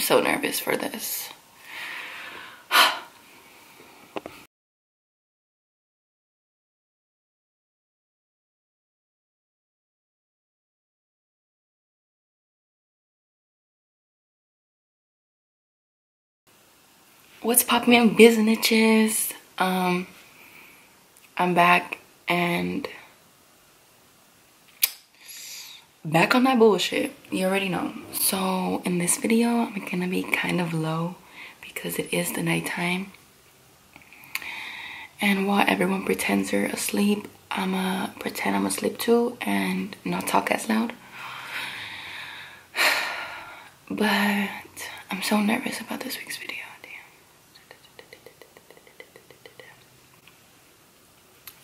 so nervous for this. What's poppin', business? I'm back and back on that bullshit. You already know. So in this video, I'm gonna be kind of low because it is the nighttime. And while everyone pretends they're asleep, I'ma pretend I'm asleep too and not talk as loud. But I'm so nervous about this week's video.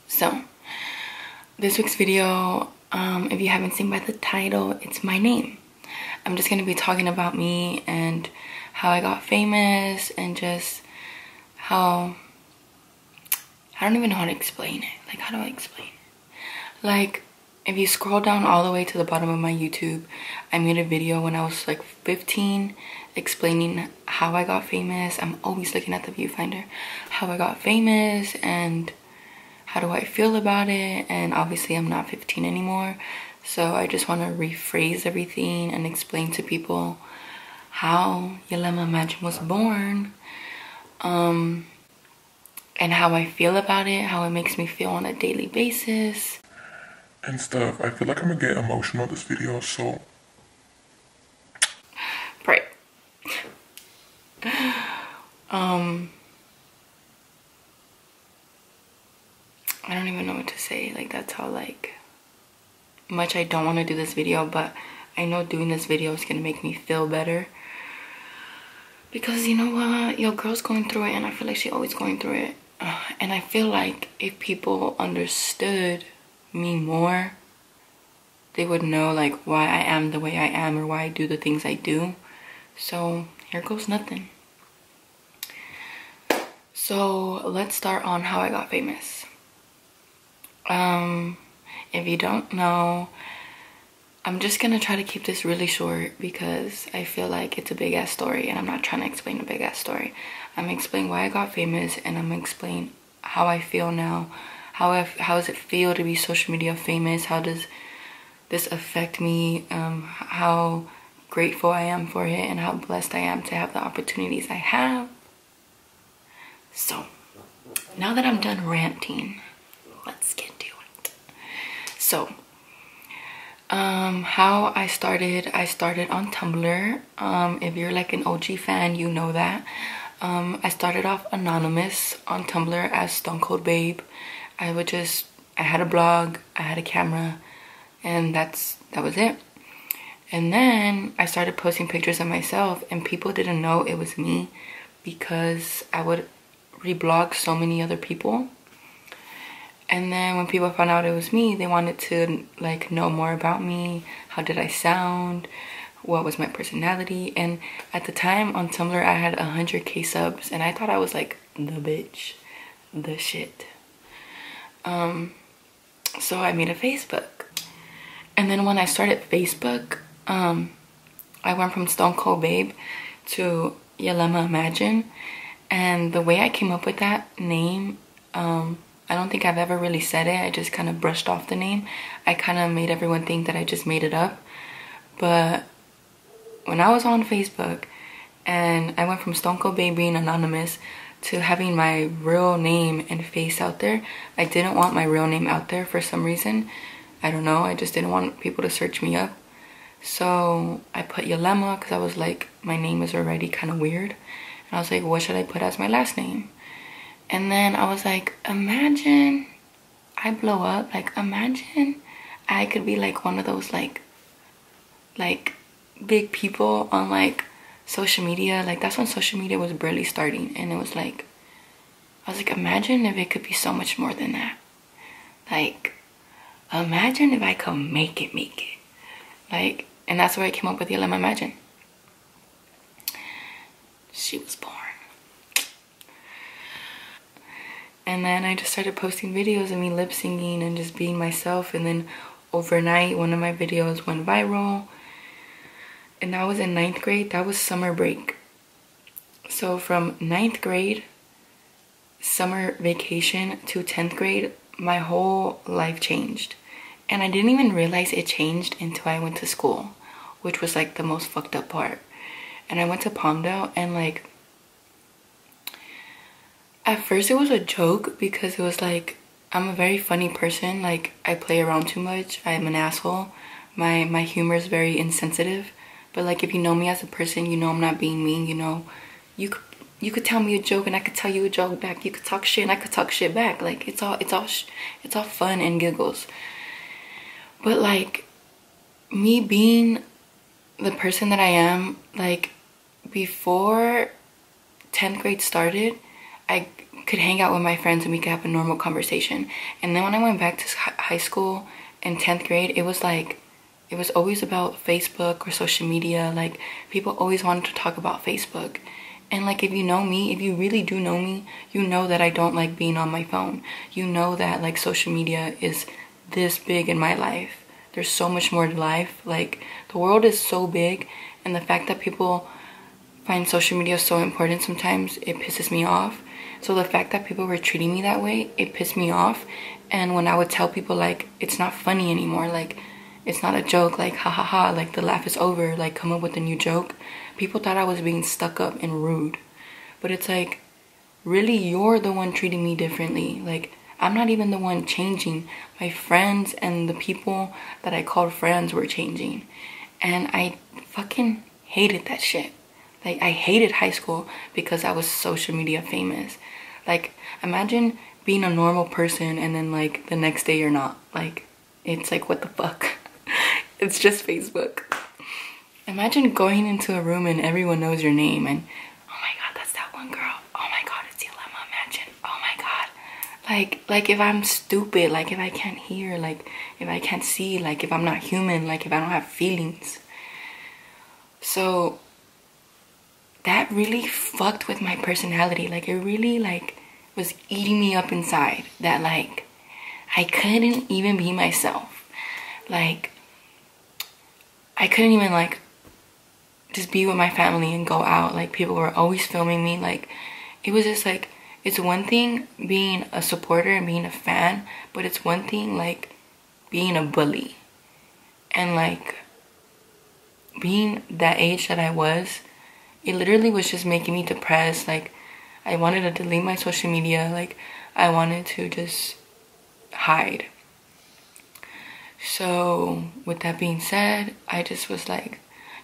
So this week's video, if you haven't seen by the title, it's my name. I'm just gonna be talking about me and how I got famous and just how, I don't even know how to explain it. Like, how do I explain it? Like, if you scroll down all the way to the bottom of my YouTube, I made a video when I was like 15 explaining how I got famous. I'm always looking at the viewfinder. How I got famous and how do I feel about it. And obviously I'm not 15 anymore. So I just want to rephrase everything and explain to people how Yuleema Imaginee was born. And how I feel about it, how it makes me feel on a daily basis. And stuff. I feel like I'm gonna get emotional this video, so Pray. I don't even know what to say. Like, that's how like much I don't want to do this video, but I know doing this video is gonna make me feel better. Because you know what? Your girl's going through it and I feel like she's always going through it. And I feel like if people understood me more, they would know like why I am the way I am or why I do the things I do. So here goes nothing. So let's start on how I got famous. If you don't know, I'm just gonna try to keep this really short because I feel like it's a big ass story and I'm not trying to explain a big ass story. I'm gonna explain why I got famous and I'm gonna explain how I feel now. How does it feel to be social media famous? How does this affect me? How grateful I am for it and how blessed I am to have the opportunities I have. So now that I'm done ranting, let's get to it. So how I started on Tumblr. If you're like an OG fan, you know that. I started off anonymous on Tumblr as Stone Cold Babe. I had a blog, I had a camera, and that was it. And then I started posting pictures of myself and people didn't know it was me because I would reblog so many other people. And then when people found out it was me, they wanted to like know more about me. How did I sound? What was my personality? And at the time on Tumblr, I had 100k subs and I thought I was like the bitch, the shit. So I made a Facebook. And then when I started Facebook, I went from Stone Cold Babe to Yuleema Imaginee. And the way I came up with that name, I don't think I've ever really said it. I just kind of brushed off the name. I kind of made everyone think that I just made it up. But when I was on Facebook and I went from Stone Cold Babe being anonymous to having my real name and face out there, I didn't want my real name out there for some reason. I don't know. I just didn't want people to search me up. So I put Yuleema because I was like, my name is already kind of weird. And I was like, what should I put as my last name? And then I was like, imagine I blow up. Like, imagine I could be like one of those like big people on like social media. Like, that's when social media was barely starting. And it was like, I was like, imagine if it could be so much more than that. Like, imagine if I could make it. Like, and that's where I came up with Yuleema Imaginee. She was born. And then I just started posting videos of me lip singing and just being myself. And then overnight, one of my videos went viral. and I was in 9th grade. That was summer break. So from 9th grade, summer vacation, to 10th grade, my whole life changed. And I didn't even realize it changed until I went to school, which was like the most fucked up part. And I went to Palmdale, and like, at first it was a joke because it was like, I'm a very funny person. Like, I play around too much. I'm an asshole. My humor is very insensitive. But like, if you know me as a person, you know I'm not being mean. You know, you could tell me a joke and I could tell you a joke back. You could talk shit and I could talk shit back. Like, it's all fun and giggles. But like, me being the person that I am, like, before 10th grade started, I could hang out with my friends and we could have a normal conversation. And then when I went back to high school in 10th grade, it was like, it was always about Facebook or social media. Like, people always wanted to talk about Facebook. And like, if you know me, if you really do know me, you know that I don't like being on my phone. You know that like social media is this big in my life. There's so much more to life. Like, the world is so big, and the fact that people find social media so important, sometimes it pisses me off. So the fact that people were treating me that way, it pissed me off. And when I would tell people like, it's not funny anymore, like, it's not a joke, like, ha ha ha, like, the laugh is over, like, come up with a new joke, people thought I was being stuck up and rude. But it's like, really, you're the one treating me differently. Like, I'm not even the one changing. My friends and the people that I called friends were changing. And I fucking hated that shit. Like, I hated high school because I was social media famous. Like, imagine being a normal person and then like the next day you're not. Like, it's like, what the fuck? It's just Facebook. Imagine going into a room and everyone knows your name and, oh my god, that's that one girl. Oh my god, it's Yuleema Imaginee. Oh my god. Like if I'm stupid, like if I can't hear, like if I can't see, like if I'm not human, like if I don't have feelings. So that really fucked with my personality. Like, it really like was eating me up inside, that like I couldn't even be myself. Like, I couldn't even like just be with my family and go out. Like, people were always filming me. Like, it was just like, it's one thing being a supporter and being a fan, but it's one thing like being a bully. And like, being that age that I was, it literally was just making me depressed. Like, I wanted to delete my social media. Like, I wanted to just hide. So with that being said, I just was like,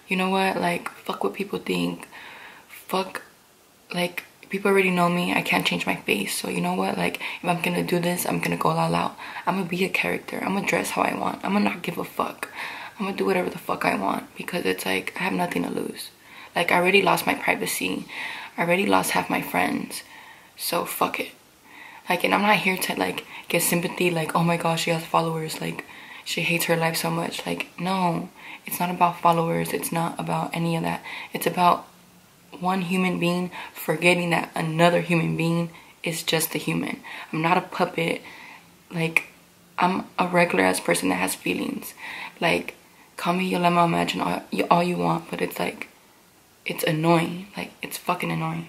you know what, like, fuck what people think. Fuck, like, people already know me. I can't change my face. So you know what, like, if I'm gonna do this, I'm gonna go all out. I'm gonna be a character. I'm gonna dress how I want. I'm gonna not give a fuck. I'm gonna do whatever the fuck I want, because it's like, I have nothing to lose. Like, I already lost my privacy. I already lost half my friends. So fuck it. Like, and I'm not here to like get sympathy, like, oh my gosh, she has followers, like she hates her life so much. Like, no, it's not about followers. It's not about any of that. It's about one human being forgetting that another human being is just a human. I'm not a puppet. Like, I'm a regular ass person that has feelings. Like, call me Yuleema Imaginee all you want, but it's like, it's annoying. Like, it's fucking annoying.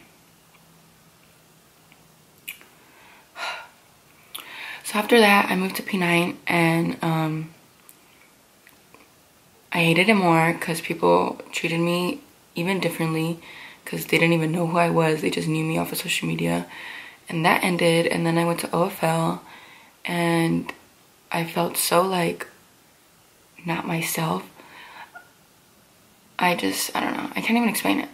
So after that, I moved to P9, and I hated it more because people treated me even differently, because they didn't even know who I was. They just knew me off of social media. And that ended, and then I went to OFL, and I felt so like not myself. I don't know. I can't even explain it.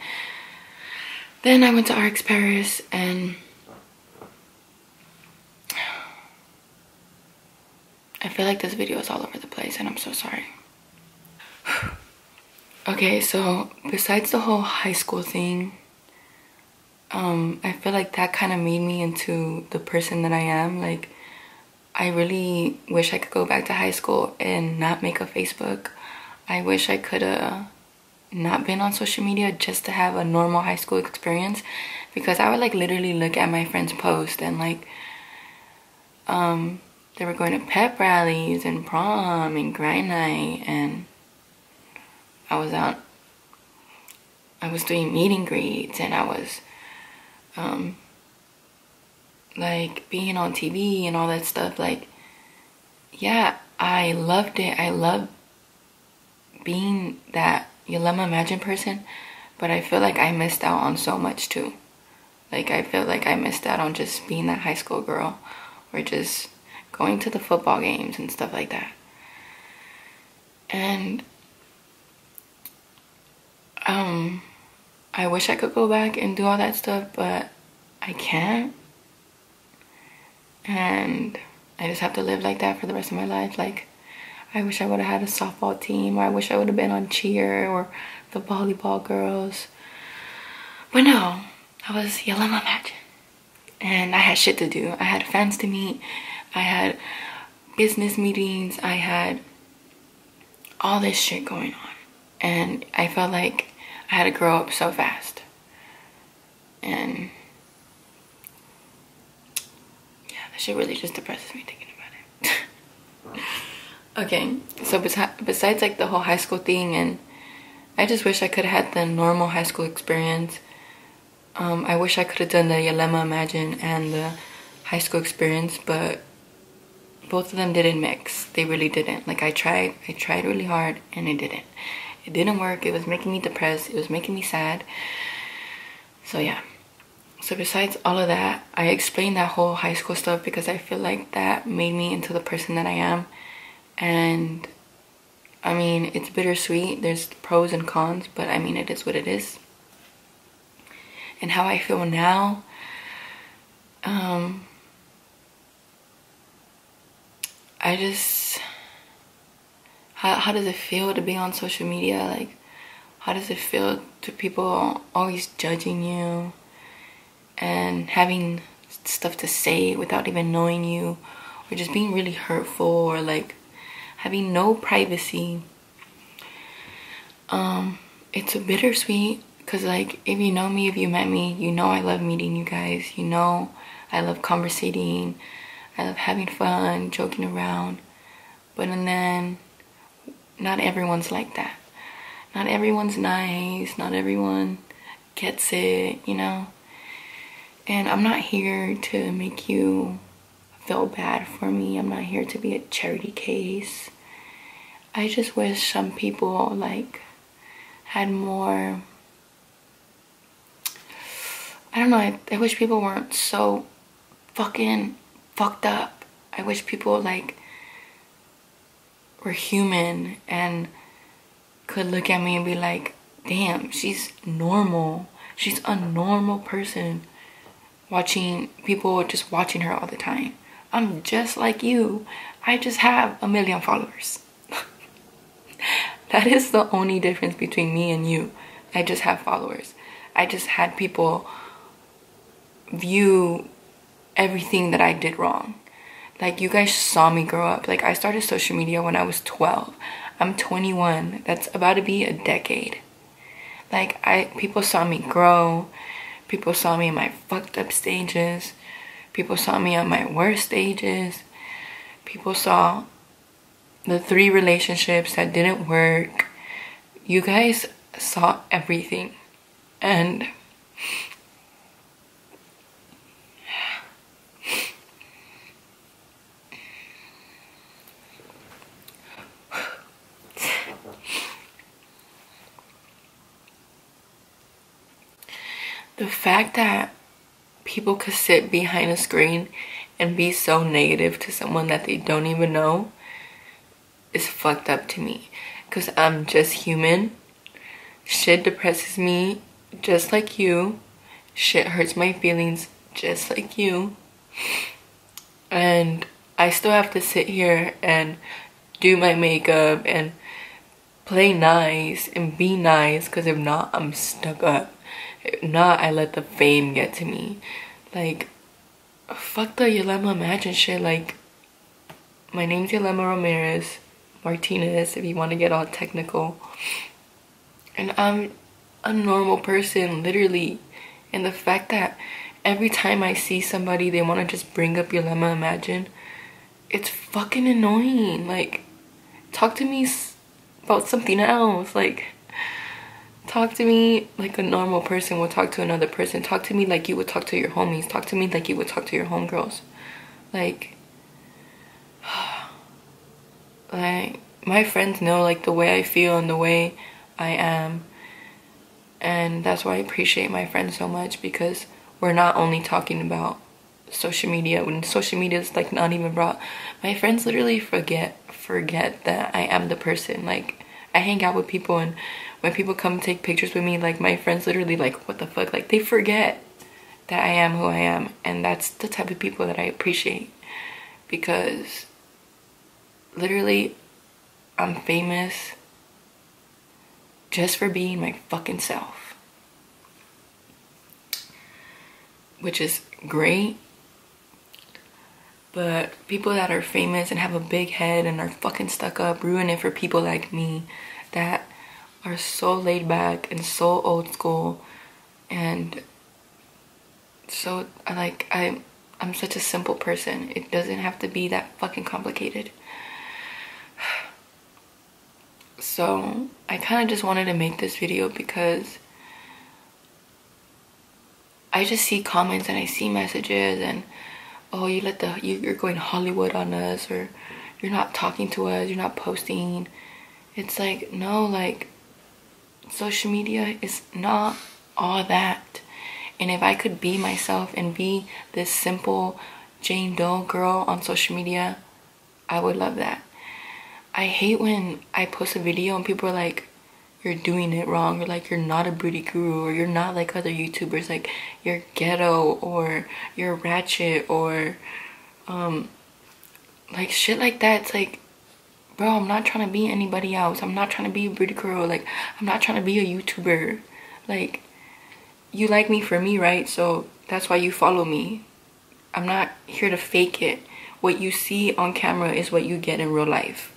Then I went to RX Paris, and I feel like this video is all over the place, and I'm so sorry. Okay, so besides the whole high school thing, I feel like that kind of made me into the person that I am. Like, I really wish I could go back to high school and not make a Facebook. I wish I could have not been on social media just to have a normal high school experience, because I would like literally look at my friends' posts and like, they were going to pep rallies and prom and grind night, and I was out I was doing meet and greets, and I was like being on TV and all that stuff. Like, yeah, I loved it. I loved being that Yuleema Imaginee person, but I feel like I missed out on so much too. Like, I feel like I missed out on just being that high school girl, or just going to the football games and stuff like that. And I wish I could go back and do all that stuff, but I can't. And I just have to live like that for the rest of my life. Like, I wish I would have had a softball team, or I wish I would have been on cheer or the volleyball girls. But no, I was Yuleema Imaginee. And I had shit to do. I had fans to meet. I had business meetings. I had all this shit going on. And I felt like I had to grow up so fast. And yeah, that shit really just depresses me thinking about it. Okay, so besides like the whole high school thing, and I just wish I could have had the normal high school experience. I wish I could have done the Yuleema Imaginee and the high school experience, but both of them didn't mix. They really didn't. Like, I tried really hard, and it didn't. It didn't work. It was making me depressed. It was making me sad. So yeah. So besides all of that, I explained that whole high school stuff because I feel like that made me into the person that I am. And I mean, it's bittersweet. There's pros and cons, but I mean, it is what it is. And how I feel now, I just, how does it feel to be on social media? Like, how does it feel to people always judging you and having stuff to say without even knowing you, or just being really hurtful, or like having no privacy? It's a bittersweet. Because, like, if you know me, if you met me, you know I love meeting you guys. You know I love conversating. I love having fun, joking around. But then, not everyone's like that. Not everyone's nice. Not everyone gets it, you know? And I'm not here to make you feel bad for me. I'm not here to be a charity case. I just wish some people, like, had more... I don't know, I wish people weren't so fucking fucked up. I wish people, like, were human and could look at me and be like, damn, she's normal. She's a normal person. People just watching her all the time. I'm just like you. I just have 1 million followers. That is the only difference between me and you. I just have followers. I just had people view everything that I did wrong. Like, you guys saw me grow up. Like, I started social media when I was 12. I'm 21. That's about to be a decade. Like, people saw me grow. People saw me in my fucked up stages. People saw me on my worst stages. People saw the 3 relationships that didn't work. You guys saw everything. And the fact that people could sit behind a screen and be so negative to someone that they don't even know is fucked up to me. Because I'm just human. Shit depresses me just like you. Shit hurts my feelings just like you. And I still have to sit here and do my makeup and play nice and be nice, because if not, I'm stuck up. If not, I let the fame get to me. Like, fuck the Yuleema Imaginee shit. Like, my name's Yuleema Ramirez Martinez, if you want to get all technical. And I'm a normal person, literally. And the fact that every time I see somebody, they want to just bring up Yuleema Imaginee, it's fucking annoying. Like, talk to me about something else. Like, talk to me like a normal person would talk to another person. Talk to me like you would talk to your homies. Talk to me like you would talk to your homegirls. Like my friends know like the way I feel and the way I am. And that's why I appreciate my friends so much, because we're not only talking about social media. When social media is like not even brought, my friends literally forget that I am the person. Like, I hang out with people, and when people come take pictures with me, like, my friends literally like, what the fuck? Like, they forget that I am who I am. And that's the type of people that I appreciate, because literally I'm famous just for being my fucking self, which is great. But people that are famous and have a big head and are fucking stuck up ruin it for people like me that are so laid back and so old school. And so I'm such a simple person. It doesn't have to be that fucking complicated. So I kind of just wanted to make this video because I just see comments and I see messages and, oh, you're going Hollywood on us, or you're not talking to us, you're not posting. It's like, no, like, social media is not all that. And if I could be myself and be this simple Jane Doe girl on social media, I would love that. I hate when I post a video and people are like, you're doing it wrong, or like, you're not a beauty guru, or you're not like other YouTubers, like, you're ghetto, or you're ratchet, or like shit like that. It's like, bro, I'm not trying to be anybody else. I'm not trying to be a beauty girl. Like, I'm not trying to be a YouTuber. Like, you like me for me, right? So that's why you follow me. I'm not here to fake it. What you see on camera is what you get in real life.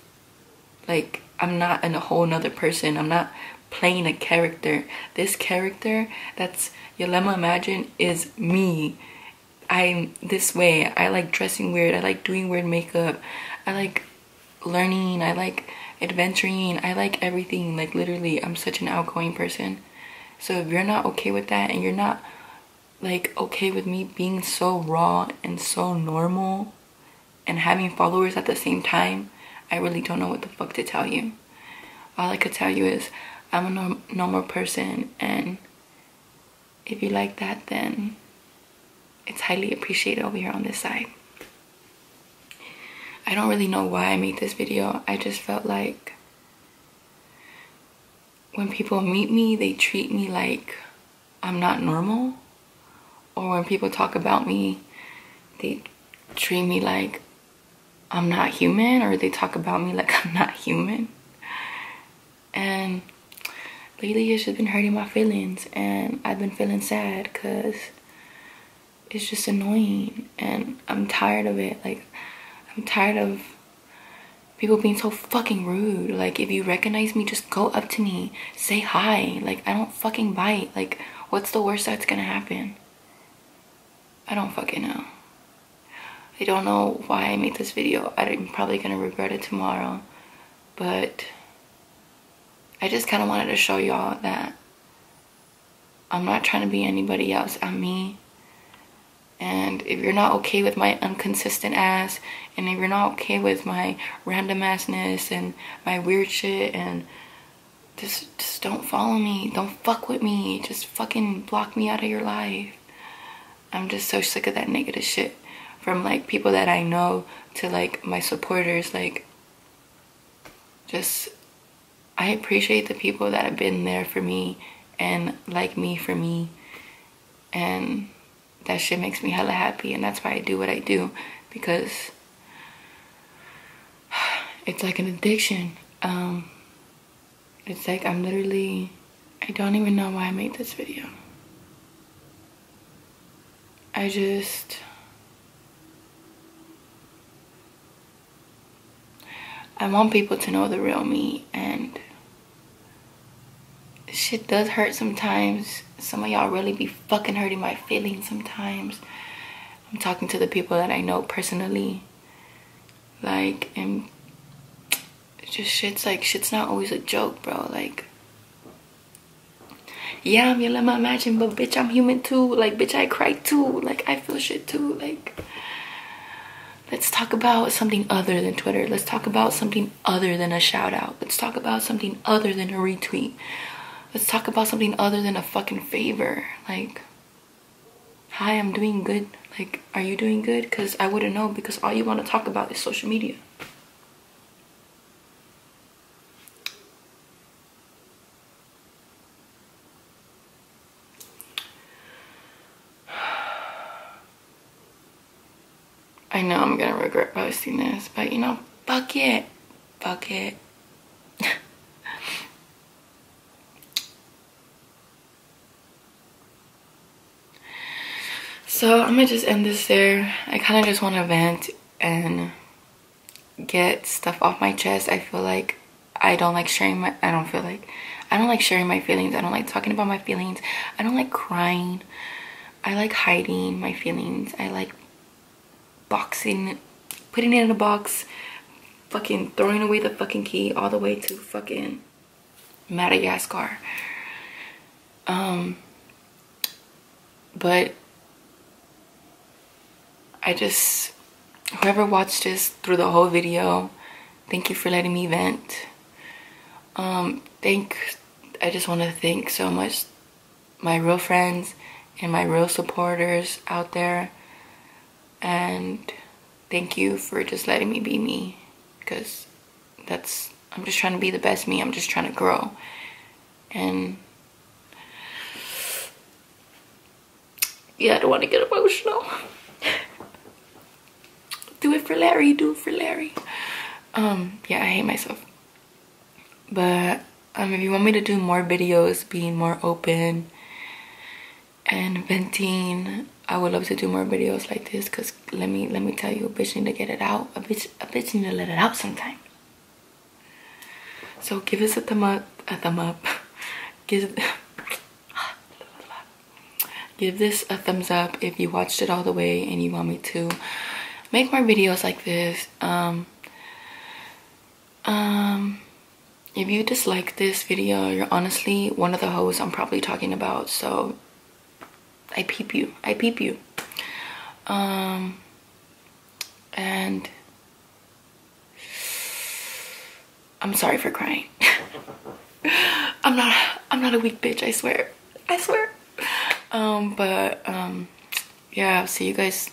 Like, I'm not a whole nother person. I'm not playing a character. This character that's Yuleema Imaginee is me. I'm this way. I like dressing weird. I like doing weird makeup. I like learning. I like adventuring. I like everything. Like, literally, I'm such an outgoing person. So if you're not okay with that, and you're not like okay with me being so raw and so normal and having followers at the same time, I really don't know what the fuck to tell you. All I could tell you is I'm a normal person, and if you like that, then it's highly appreciated over here on this side. I don't really know why I made this video. I just felt like when people meet me, they treat me like I'm not normal. Or when people talk about me, they treat me like I'm not human, or they talk about me like I'm not human. And lately it's just been hurting my feelings, and I've been feeling sad because it's just annoying, and I'm tired of it. Like, I'm tired of people being so fucking rude. Like, if you recognize me, just go up to me, say hi. Like, I don't fucking bite. Like, what's the worst that's gonna happen? I don't fucking know. I don't know why I made this video. I'm probably gonna regret it tomorrow, but I just kind of wanted to show y'all that I'm not trying to be anybody else. I'm me. And if you're not okay with my inconsistent ass, and if you're not okay with my random assness and my weird shit, and just don't follow me, don't fuck with me, just fucking block me out of your life. I'm just so sick of that negative shit. From like people that I know to like my supporters. Like, just, I appreciate the people that have been there for me and like me for me, and that shit makes me hella happy. And that's why I do what I do, because it's like an addiction. It's like I'm literally, I don't even know why I made this video. I want people to know the real me, and shit does hurt sometimes. Some of y'all really be fucking hurting my feelings sometimes. I'm talking to the people that I know personally. Like, and it's just shit's not always a joke, bro. Like, yeah, I'm Yuleema Imaginee, but bitch, I'm human too. Like, bitch, I cry too. Like, I feel shit too. Like, let's talk about something other than Twitter. Let's talk about something other than a shout out. Let's talk about something other than a retweet. Let's talk about something other than a fucking favor. Like, hi, I'm doing good. Like, are you doing good? Because I wouldn't know, because all you want to talk about is social media. I know I'm gonna regret posting this, but you know, fuck it. Fuck it. So I'm gonna just end this there. I kind of just want to vent and get stuff off my chest. I feel like I don't like sharing my, I don't like sharing my feelings. I don't like talking about my feelings. I don't like crying. I like hiding my feelings. I like boxing, putting it in a box, fucking throwing away the fucking key all the way to fucking Madagascar. But I just, whoever watched this through the whole video, thank you for letting me vent. I just want to thank so much my real friends and my real supporters out there, and thank you for just letting me be me, because I'm just trying to be the best me. I'm just trying to grow. And yeah, I don't want to get emotional. Do it for Larry, do it for Larry. Yeah, I hate myself. But if you want me to do more videos being more open and venting, I would love to do more videos like this, because let me tell you, a bitch need to get it out. A bitch need to let it out sometime. So give us a thumb up. Give this a thumbs up if you watched it all the way and you want me to make more videos like this. If you dislike this video, you're honestly one of the hoes I'm probably talking about, so I peep you. And I'm sorry for crying. I'm not a weak bitch, I swear. Yeah, I'll see you guys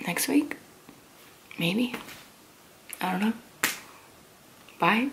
next week, maybe. I don't know. Bye.